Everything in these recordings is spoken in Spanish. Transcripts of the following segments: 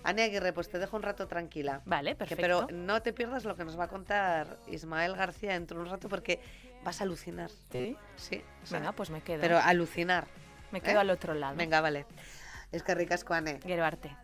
Ane Aguirre, pues te dejo un rato tranquila. Vale, perfecto. Pero no te pierdas lo que nos va a contar Ismael García dentro de un rato porque vas a alucinar. ¿Sí? Sí. Venga, pues me quedo. Pero alucinar. Me quedo al otro lado. Venga, vale. Es que ricasco, Ane. Gero arte.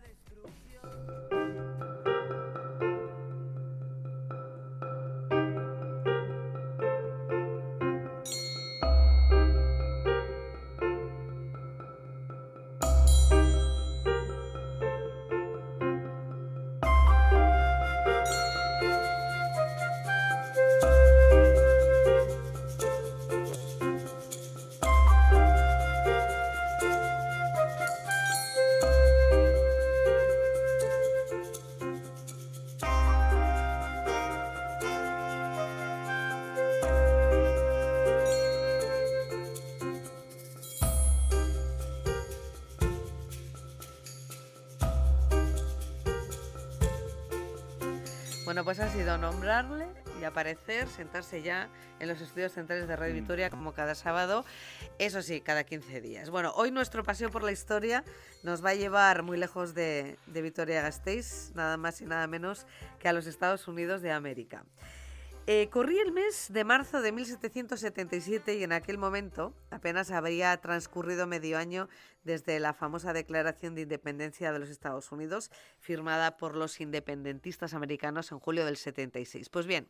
Bueno, pues ha sido nombrarle y aparecer, sentarse ya en los estudios centrales de Radio Vitoria como cada sábado, eso sí, cada 15 días. Bueno, hoy nuestro paseo por la historia nos va a llevar muy lejos de Vitoria-Gasteiz, nada más y nada menos que a los Estados Unidos de América. Corría el mes de marzo de 1777 y en aquel momento apenas habría transcurrido medio año desde la famosa Declaración de Independencia de los Estados Unidos, firmada por los independentistas americanos en julio del 76. Pues bien,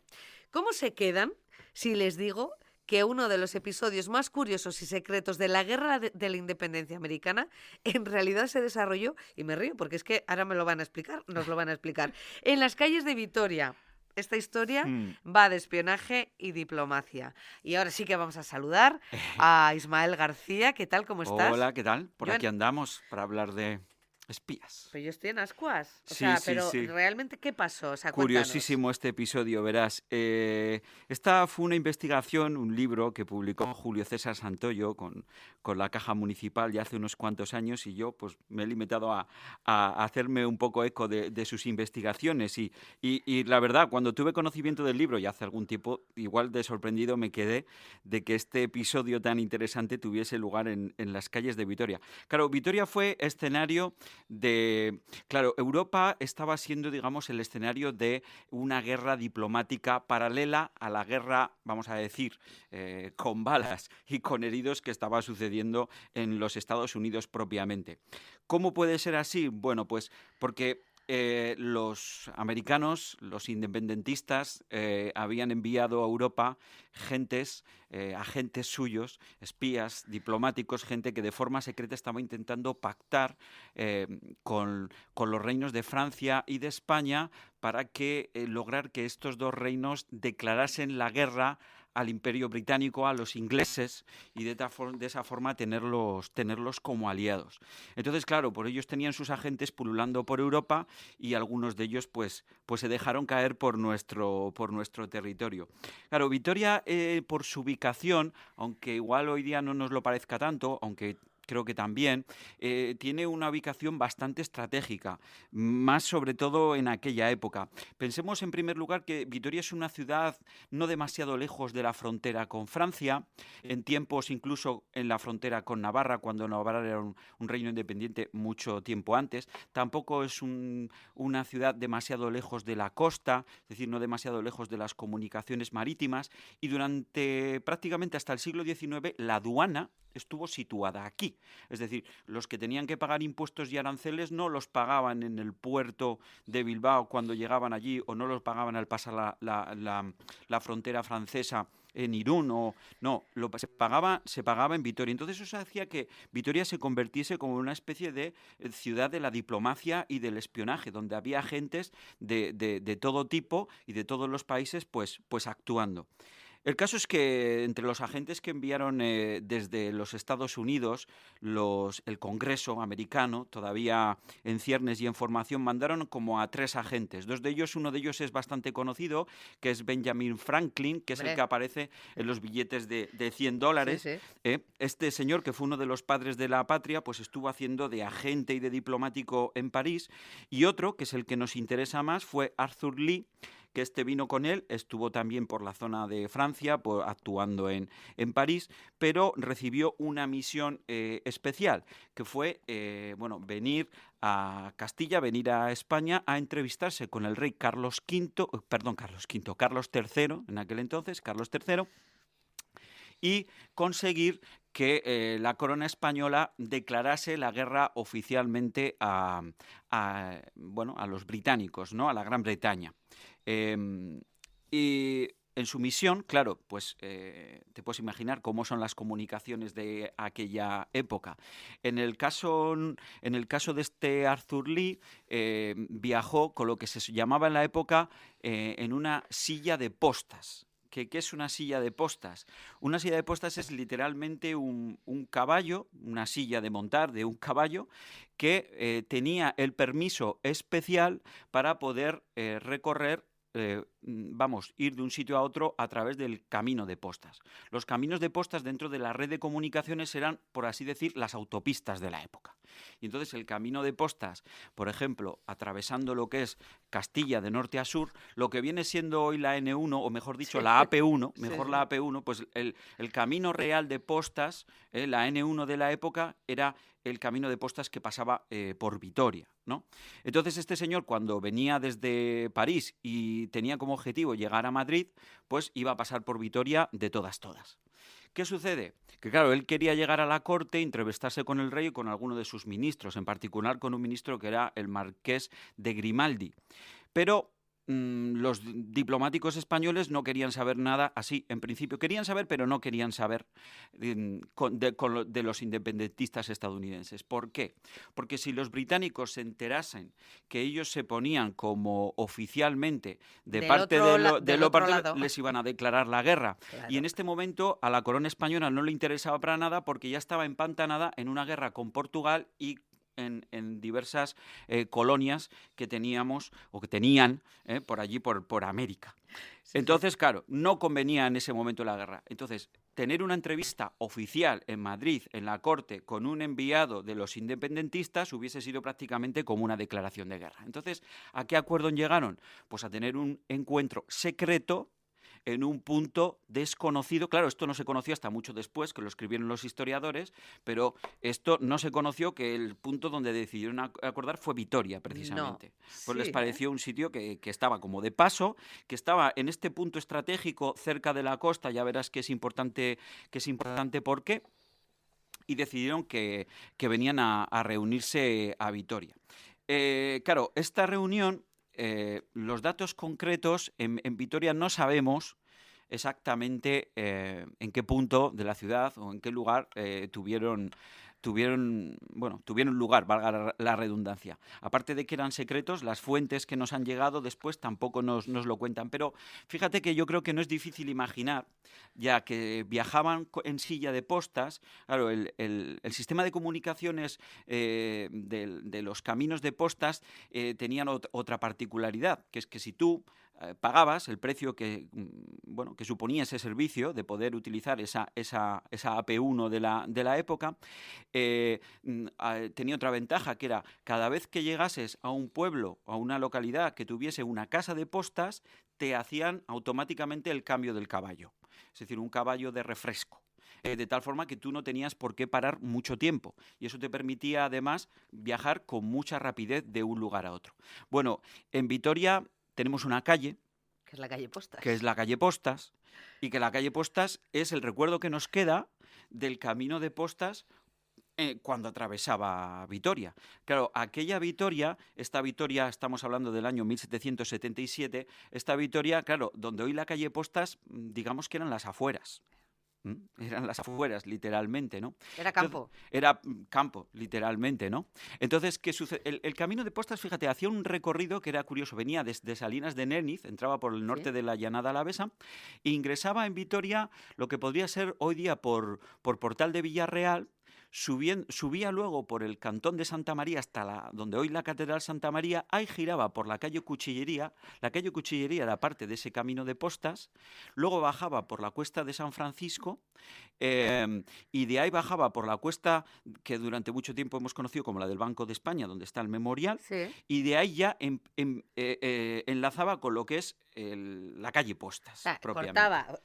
¿cómo se quedan si les digo que uno de los episodios más curiosos y secretos de la Guerra de la Independencia Americana en realidad se desarrolló, y me río porque es que ahora me lo van a explicar, nos lo van a explicar, en las calles de Vitoria? Esta historia va de espionaje y diplomacia. Y ahora sí que vamos a saludar a Ismael García. ¿Qué tal? ¿Cómo estás? Hola, ¿qué tal? Por aquí andamos para hablar de espías. Pero yo estoy en Ascuas. Sí, pero sí. ¿realmente qué pasó? O sea, Curiosísimo este episodio, verás. Esta fue una investigación, un libro que publicó Julio César Santoyo con la Caja Municipal ya hace unos cuantos años y yo pues me he limitado a hacerme un poco eco de sus investigaciones y la verdad, cuando tuve conocimiento del libro ya hace algún tiempo, igual de sorprendido me quedé de que este episodio tan interesante tuviese lugar en las calles de Vitoria. Claro, Vitoria fue escenario Claro, Europa estaba siendo, digamos, el escenario de una guerra diplomática paralela a la guerra, vamos a decir, con balas y con heridos que estaba sucediendo en los Estados Unidos propiamente. ¿Cómo puede ser así? Bueno, pues porque los americanos, los independentistas, habían enviado a Europa agentes suyos, espías, diplomáticos, gente que de forma secreta estaba intentando pactar con los reinos de Francia y de España para lograr que estos dos reinos declarasen la guerra al Imperio Británico, a los ingleses, y de esa forma tenerlos como aliados. Entonces, claro, por ellos tenían sus agentes pululando por Europa y algunos de ellos pues se dejaron caer por nuestro territorio. Claro, Vitoria, por su ubicación, aunque igual hoy día no nos lo parezca tanto, aunque creo que también, tiene una ubicación bastante estratégica, más sobre todo en aquella época. Pensemos en primer lugar que Vitoria es una ciudad no demasiado lejos de la frontera con Francia, en tiempos incluso en la frontera con Navarra, cuando Navarra era un reino independiente mucho tiempo antes. Tampoco es una ciudad demasiado lejos de la costa, es decir, no demasiado lejos de las comunicaciones marítimas, y durante prácticamente hasta el siglo XIX la aduana estuvo situada aquí. Es decir, los que tenían que pagar impuestos y aranceles no los pagaban en el puerto de Bilbao cuando llegaban allí, o no los pagaban al pasar la frontera francesa en Irún, se pagaba en Vitoria. Entonces eso hacía que Vitoria se convirtiese como una especie de ciudad de la diplomacia y del espionaje, donde había agentes de todo tipo y de todos los países pues actuando. El caso es que entre los agentes que enviaron desde los Estados Unidos, el Congreso americano, todavía en ciernes y en formación, mandaron como a 3 agentes. Uno de ellos es bastante conocido, que es Benjamin Franklin, que es el que aparece en los billetes de $100. Sí, sí. Este señor, que fue uno de los padres de la patria, pues estuvo haciendo de agente y de diplomático en París. Y otro, que es el que nos interesa más, fue Arthur Lee, que este vino con él, estuvo también por la zona de Francia, actuando en París, pero recibió una misión especial, que fue venir a Castilla, venir a España a entrevistarse con el rey Carlos III, en aquel entonces, Carlos III, y conseguir que la corona española declarase la guerra oficialmente a los británicos, ¿no? A la Gran Bretaña. Y en su misión, claro, pues te puedes imaginar cómo son las comunicaciones de aquella época. En el caso de este Arthur Lee, viajó con lo que se llamaba en la época en una silla de postas. ¿Qué es una silla de postas? Una silla de postas es literalmente un caballo, una silla de montar de un caballo que tenía el permiso especial para poder recorrer ir de un sitio a otro a través del camino de postas. Los caminos de postas dentro de la red de comunicaciones eran, por así decir, las autopistas de la época. Y entonces el camino de postas, por ejemplo, atravesando lo que es Castilla de norte a sur, lo que viene siendo hoy la N1, o mejor dicho, la AP1, la AP1, pues el camino real de postas, la N1 de la época, era el camino de postas que pasaba por Vitoria, ¿no? Entonces este señor, cuando venía desde París y tenía como objetivo llegar a Madrid, pues iba a pasar por Vitoria de todas. ¿Qué sucede? Que claro, él quería llegar a la corte, entrevistarse con el rey y con alguno de sus ministros, en particular con un ministro que era el marqués de Grimaldi. Pero los diplomáticos españoles no querían saber nada así. En principio querían saber, pero no querían saber de los independentistas estadounidenses. ¿Por qué? Porque si los británicos se enterasen que ellos se ponían como oficialmente del otro lado, les iban a declarar la guerra. Claro. Y en este momento a la corona española no le interesaba para nada, porque ya estaba empantanada en una guerra con Portugal y en diversas colonias que teníamos o que tenían por allí, por América. Sí, entonces, claro, no convenía en ese momento la guerra. Entonces, tener una entrevista oficial en Madrid, en la corte, con un enviado de los independentistas hubiese sido prácticamente como una declaración de guerra. Entonces, ¿a qué acuerdo llegaron? Pues a tener un encuentro secreto en un punto desconocido. Claro, esto no se conoció hasta mucho después, que lo escribieron los historiadores, pero esto no se conoció, que el punto donde decidieron acordar fue Vitoria, precisamente. No. Pues les pareció un sitio que estaba como de paso, que estaba en este punto estratégico cerca de la costa. Ya verás que es importante por qué. Y decidieron que venían a reunirse a Vitoria. Claro, esta reunión, los datos concretos en Vitoria no sabemos exactamente en qué punto de la ciudad o en qué lugar tuvieron lugar, valga la redundancia. Aparte de que eran secretos, las fuentes que nos han llegado después tampoco nos lo cuentan. Pero fíjate que yo creo que no es difícil imaginar, ya que viajaban en silla de postas. Claro, el sistema de comunicaciones de los caminos de postas tenían otra particularidad, que es que si tú pagabas el precio que suponía ese servicio de poder utilizar esa AP1 de la época, tenía otra ventaja, que era cada vez que llegases a un pueblo o a una localidad que tuviese una casa de postas, te hacían automáticamente el cambio del caballo, es decir, un caballo de refresco. De tal forma que tú no tenías por qué parar mucho tiempo, y eso te permitía además viajar con mucha rapidez de un lugar a otro. Bueno, en Vitoria tenemos una calle, que es la calle Postas. Que es la calle Postas, y que la calle Postas es el recuerdo que nos queda del camino de postas cuando atravesaba Vitoria. Claro, aquella Vitoria, esta Vitoria, estamos hablando del año 1777, esta Vitoria, claro, donde hoy la calle Postas, digamos que eran las afueras. Eran las afueras, literalmente, ¿no? Era campo. Entonces, era campo, literalmente, ¿no? Entonces, ¿qué sucede? El camino de postas, fíjate, hacía un recorrido que era curioso. Venía desde Salinas de Néniz, entraba por el norte de la Llanada Alavesa, e ingresaba en Vitoria, lo que podría ser hoy día por Portal de Villarreal. Subía luego por el cantón de Santa María hasta donde hoy la Catedral Santa María, ahí giraba por la calle Cuchillería. La calle Cuchillería era parte de ese camino de postas, luego bajaba por la cuesta de San Francisco, y de ahí bajaba por la cuesta que durante mucho tiempo hemos conocido como la del Banco de España, donde está el memorial, y de ahí ya enlazaba con lo que es la calle Postas, O sea, propiamente.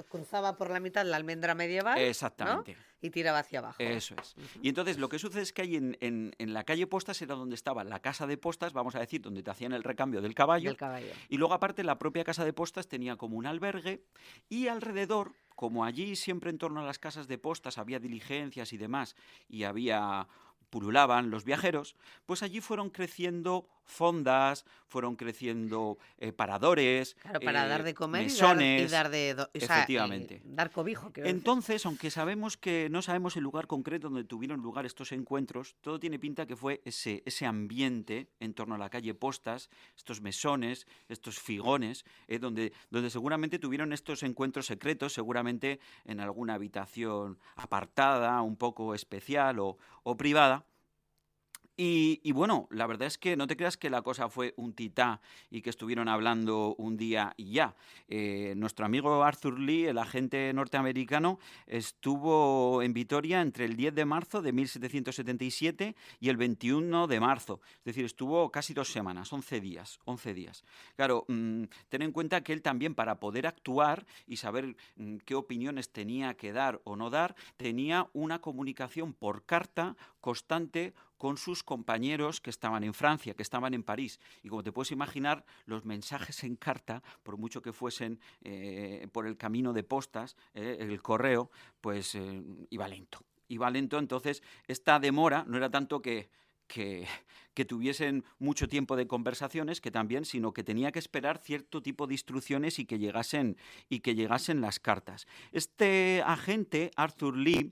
cruzaba por la mitad la almendra medieval, Exactamente. ¿no? Y tiraba hacia abajo. Eso es. Y entonces lo que sucede es que ahí en la calle Postas era donde estaba la casa de postas, vamos a decir, donde te hacían el recambio del caballo. Del caballo. Y luego aparte la propia casa de postas tenía como un albergue y alrededor, como allí siempre en torno a las casas de postas había diligencias y demás, y pululaban los viajeros, pues allí fueron creciendo fondas, fueron creciendo paradores, Claro, para dar de comer mesones, y dar de... o sea, efectivamente. dar cobijo, quiero decir. Entonces, aunque sabemos que no sabemos el lugar concreto donde tuvieron lugar estos encuentros, todo tiene pinta que fue ese ambiente en torno a la calle Postas, estos mesones, estos figones, donde seguramente tuvieron estos encuentros secretos, seguramente en alguna habitación apartada, un poco especial o privada. Y bueno, la verdad es que no te creas que la cosa fue un titá y que estuvieron hablando un día y ya. Nuestro amigo Arthur Lee, el agente norteamericano, estuvo en Vitoria entre el 10 de marzo de 1777 y el 21 de marzo. Es decir, estuvo casi 2 semanas, 11 días. 11 días. Claro, ten en cuenta que él también, para poder actuar y saber qué opiniones tenía que dar o no dar, tenía una comunicación por carta constante con sus compañeros que estaban en Francia, que estaban en París. Y como te puedes imaginar, los mensajes en carta, por mucho que fuesen por el camino de postas, el correo, pues iba lento. Iba lento, entonces esta demora no era tanto que tuviesen mucho tiempo de conversaciones, que también, sino que tenía que esperar cierto tipo de instrucciones y que llegasen las cartas. Este agente, Arthur Lee,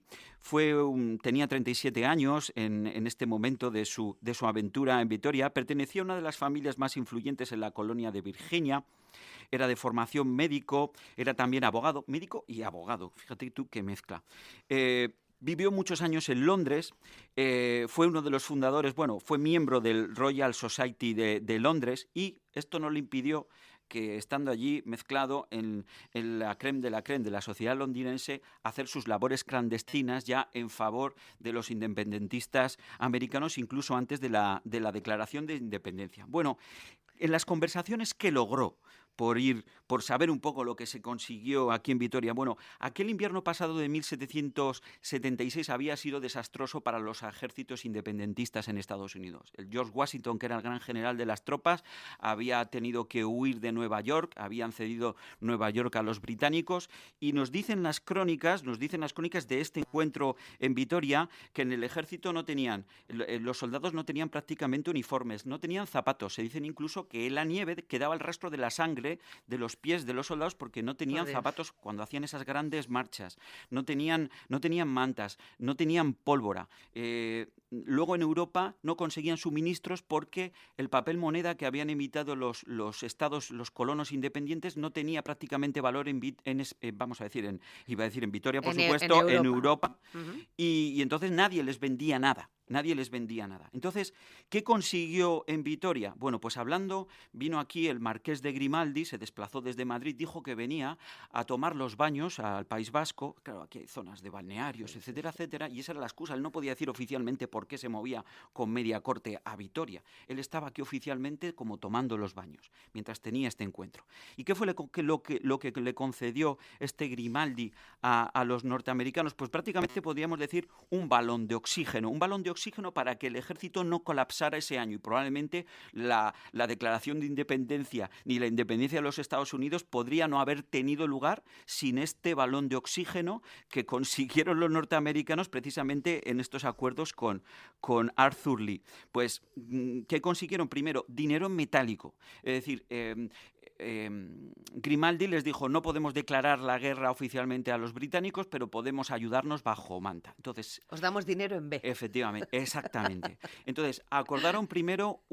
tenía 37 años en este momento de su aventura en Vitoria. Pertenecía a una de las familias más influyentes en la colonia de Virginia. Era de formación médico, era también abogado, médico y abogado. Fíjate tú qué mezcla. Vivió muchos años en Londres, fue uno de los fundadores, fue miembro del Royal Society de Londres, y esto no le impidió que, estando allí mezclado en la crème de la sociedad londinense, hacer sus labores clandestinas ya en favor de los independentistas americanos, incluso antes de la declaración de independencia. Bueno, en las conversaciones que logró, por saber un poco lo que se consiguió aquí en Vitoria. Bueno, aquel invierno pasado de 1776 había sido desastroso para los ejércitos independentistas en Estados Unidos. El George Washington, que era el gran general de las tropas, había tenido que huir de Nueva York, habían cedido Nueva York a los británicos, y nos dicen las crónicas de este encuentro en Vitoria, que en el ejército los soldados no tenían prácticamente uniformes, no tenían zapatos. Se dicen incluso que en la nieve quedaba el rastro de la sangre de los pies de los soldados porque no tenían zapatos cuando hacían esas grandes marchas, no tenían mantas, no tenían pólvora. Luego en Europa no conseguían suministros porque el papel moneda que habían emitido los estados, los colonos independientes, no tenía prácticamente valor en Vitoria, por supuesto, en Europa. Uh-huh. Y entonces nadie les vendía nada. Entonces, ¿qué consiguió en Vitoria? Bueno, pues vino aquí el marqués de Grimaldi, se desplazó desde Madrid, dijo que venía a tomar los baños al País Vasco. Claro, aquí hay zonas de balnearios, etcétera, etcétera, y esa era la excusa. Él no podía decir oficialmente por qué se movía con media corte a Vitoria. Él estaba aquí oficialmente como tomando los baños, mientras tenía este encuentro. ¿Y qué fue lo que le concedió este Grimaldi a los norteamericanos? Pues prácticamente podríamos decir un balón de oxígeno para que el ejército no colapsara ese año, y probablemente la declaración de independencia ni la independencia de los Estados Unidos podría no haber tenido lugar sin este balón de oxígeno que consiguieron los norteamericanos precisamente en estos acuerdos con Arthur Lee. Pues, ¿qué consiguieron? Primero, dinero en metálico. Es decir, Grimaldi les dijo: no podemos declarar la guerra oficialmente a los británicos, pero podemos ayudarnos bajo manta. Entonces, os damos dinero en B. Efectivamente, exactamente. Entonces, acordaron primero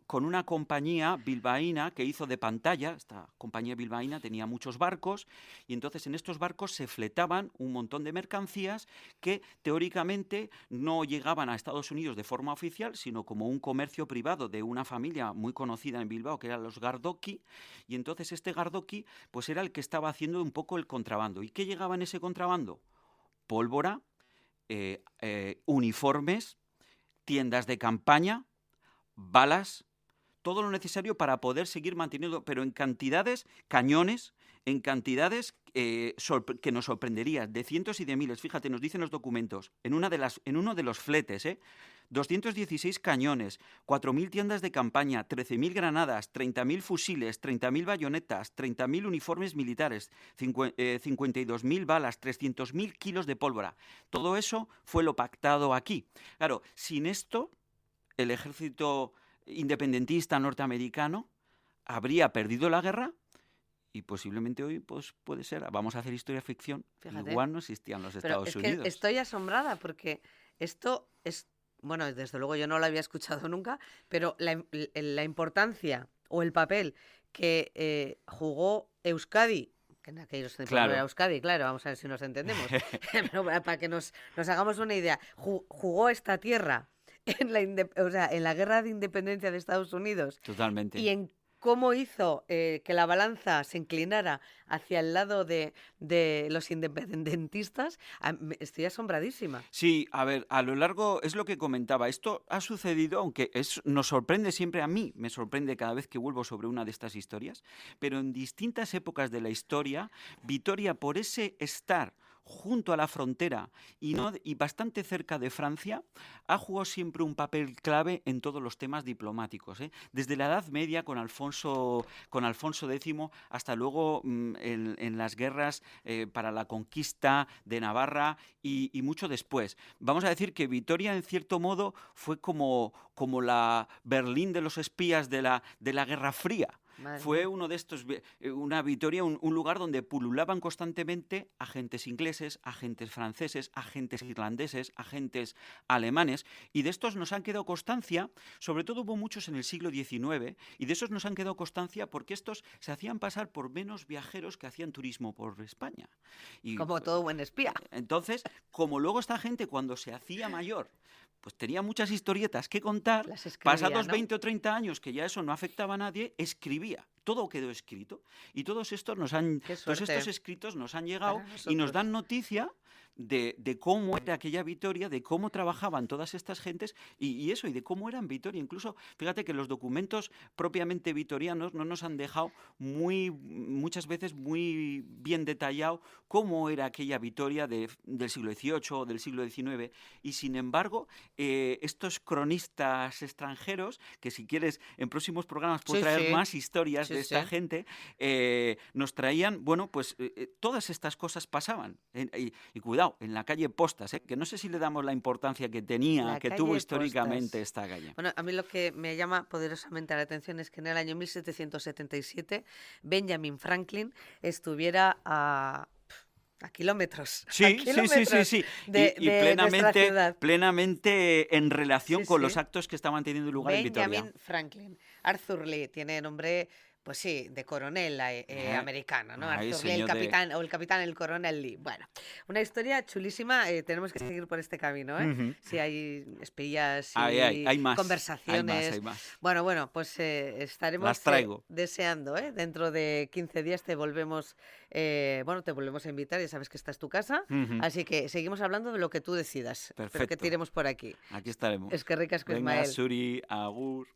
con una compañía bilbaína que hizo de pantalla. Esta compañía bilbaína tenía muchos barcos, y entonces en estos barcos se fletaban un montón de mercancías que teóricamente no llegaban a Estados Unidos de forma oficial, sino como un comercio privado de una familia muy conocida en Bilbao, que eran los Gardoki, y entonces este Gardoki pues era el que estaba haciendo un poco el contrabando. ¿Y qué llegaba en ese contrabando? Pólvora, uniformes, tiendas de campaña, balas, todo lo necesario para poder seguir manteniendo, pero en cantidades, cañones, en cantidades que nos sorprendería, de cientos y de miles. Fíjate, nos dicen los documentos, en uno de los fletes, 216 cañones, 4.000 tiendas de campaña, 13.000 granadas, 30.000 fusiles, 30.000 bayonetas, 30.000 uniformes militares, 52.000 balas, 300.000 kilos de pólvora. Todo eso fue lo pactado aquí. Claro, sin esto, el ejército independentista norteamericano habría perdido la guerra y posiblemente hoy pues puede ser, vamos a hacer historia ficción, Fíjate. igual no existían los Estados Unidos. Que estoy asombrada porque esto es, bueno, desde luego yo no lo había escuchado nunca, pero la importancia o el papel que jugó Euskadi, que en aquellos tiempos no era Euskadi, claro, vamos a ver si nos entendemos, pero para que nos hagamos una idea, jugó esta tierra en la guerra de independencia de Estados Unidos. Totalmente. Y en cómo hizo que la balanza se inclinara hacia el lado de los independentistas, estoy asombradísima. Sí, a ver, a lo largo, es lo que comentaba, esto ha sucedido, aunque nos sorprende siempre, a mí me sorprende cada vez que vuelvo sobre una de estas historias, pero en distintas épocas de la historia, Vitoria, por ese estar junto a la frontera y bastante cerca de Francia, ha jugado siempre un papel clave en todos los temas diplomáticos, desde la Edad Media con Alfonso X hasta luego en las guerras para la conquista de Navarra y mucho después. Vamos a decir que Vitoria, en cierto modo, fue como la Berlín de los espías de la Guerra Fría. Fue uno de estos, una Vitoria, un lugar donde pululaban constantemente agentes ingleses, agentes franceses, agentes irlandeses, agentes alemanes, y de estos nos han quedado constancia, sobre todo hubo muchos en el siglo XIX, y de esos nos han quedado constancia porque estos se hacían pasar por menos viajeros que hacían turismo por España. Y, como todo buen espía. Entonces, como luego esta gente cuando se hacía mayor, pues tenía muchas historietas que contar, pasados 20 o 30 años, que ya eso no afectaba a nadie, escribía. Todo quedó escrito. Y todos estos escritos nos han llegado y nos dan noticia de cómo era aquella Vitoria, de cómo trabajaban todas estas gentes y de cómo eran Vitoria. Incluso, fíjate que los documentos propiamente vitorianos no nos han dejado muchas veces muy bien detallado cómo era aquella Vitoria del siglo XVIII o del siglo XIX. Y sin embargo, estos cronistas extranjeros, que si quieres en próximos programas puedo traer más historias de esta gente, nos traían, bueno, pues todas estas cosas pasaban. Y cuidado, en la calle Postas, que no sé si le damos la importancia que tenía, que tuvo históricamente esta calle. Bueno, a mí lo que me llama poderosamente la atención es que en el año 1777 Benjamin Franklin estuviera a kilómetros. Sí. Y plenamente en relación con los actos que estaban teniendo lugar en Vitoria. Benjamin Franklin. Arthur Lee tiene nombre, pues sí, de coronel americano, ¿no? Arthur Lee, el capitán, o el capitán, el coronel Lee. Bueno, una historia chulísima. Tenemos que seguir por este camino, ¿eh? Si hay espías y hay más, conversaciones. Hay más. Bueno, pues estaremos deseando, dentro de 15 días te volvemos a invitar, ya sabes que esta es tu casa, así que seguimos hablando de lo que tú decidas. Perfecto. Espero que tiremos por aquí. Aquí estaremos. Es que ricasco, Venga, Ismael. Suri, agur.